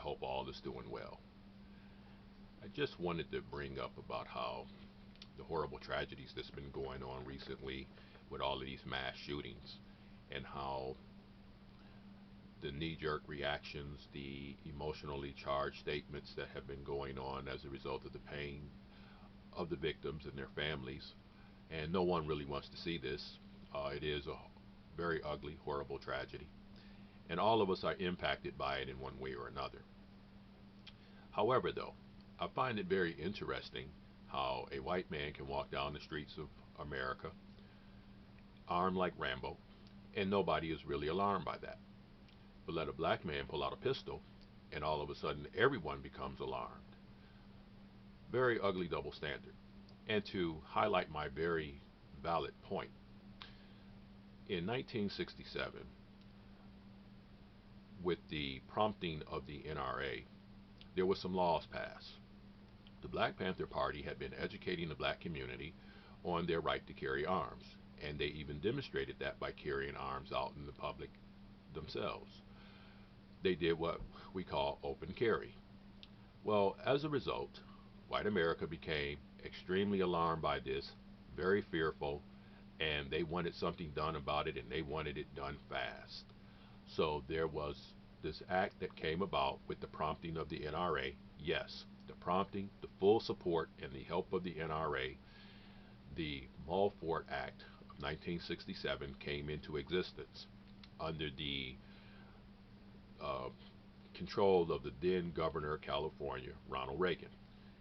hope all is doing well. I just wanted to bring up about how the horrible tragedies that's been going on recently with all of these mass shootings and how the knee-jerk reactions, the emotionally charged statements that have been going on as a result of the pain of the victims and their families. And no one really wants to see this. It is a very ugly, horrible tragedy. And all of us are impacted by it in one way or another. However, though, I find it very interesting how a white man can walk down the streets of America armed like Rambo, and nobody is really alarmed by that. But let a black man pull out a pistol, and all of a sudden everyone becomes alarmed. Very ugly double standard. And to highlight my very valid point, in 1967, with the prompting of the NRA, there were some laws passed. The Black Panther Party had been educating the black community on their right to carry arms, and they even demonstrated that by carrying arms out in the public themselves. They did what we call open carry. Well, as a result, white America became extremely alarmed by this, very fearful, and they wanted something done about it, and they wanted it done fast. So there was this act that came about with the prompting of the NRA. Yes, the prompting, the full support, and the help of the NRA, the Mulfort Act of 1967 came into existence under the uh, control of the then governor of California, Ronald Reagan.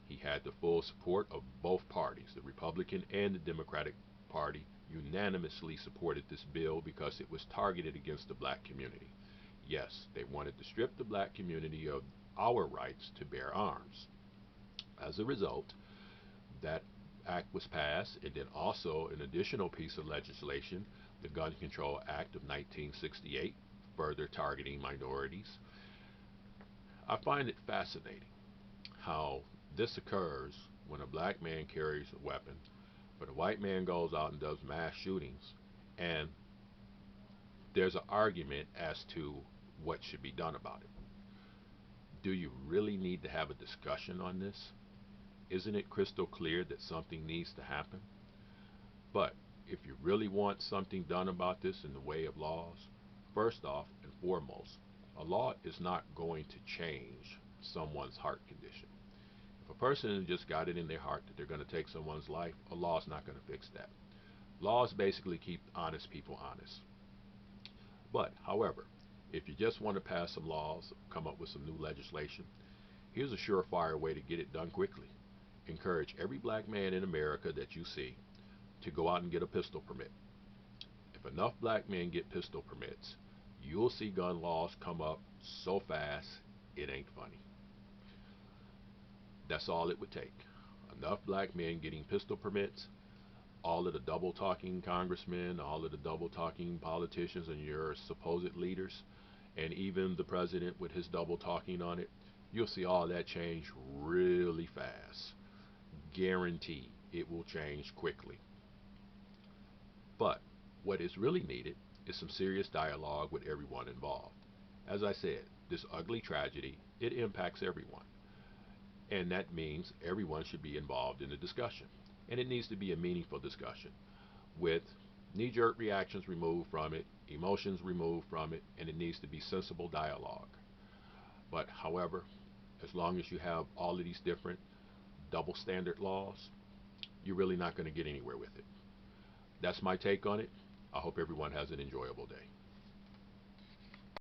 He had the full support of both parties, the Republican and the Democratic Party unanimously supported this bill because it was targeted against the black community. Yes, they wanted to strip the black community of our rights to bear arms. As a result, that act was passed, and then also an additional piece of legislation, the Gun Control Act of 1968, further targeting minorities. I find it fascinating how this occurs when a black man carries a weapon, but a white man goes out and does mass shootings, and there's an argument as to what should be done about it. Do you really need to have a discussion on this? Isn't it crystal clear that something needs to happen? But if you really want something done about this in the way of laws, first off and foremost, a law is not going to change someone's heart condition. If a person has just got it in their heart that they're going to take someone's life, a law is not going to fix that. Laws basically keep honest people honest. But, however, if you just want to pass some laws, come up with some new legislation, here's a surefire way to get it done quickly. Encourage every black man in America that you see to go out and get a pistol permit. If enough black men get pistol permits, you'll see gun laws come up so fast it ain't funny. That's all it would take. Enough black men getting pistol permits, all of the double talking congressmen, all of the double talking politicians and your supposed leaders, and even the president with his double talking on it, you'll see all that change really fast. Guaranteed it will change quickly. But what is really needed is some serious dialogue with everyone involved. As I said, this ugly tragedy, it impacts everyone. And that means everyone should be involved in the discussion. And it needs to be a meaningful discussion with knee-jerk reactions removed from it, emotions removed from it, and it needs to be sensible dialogue. But however, as long as you have all of these different double standard laws, you're really not going to get anywhere with it. That's my take on it. I hope everyone has an enjoyable day.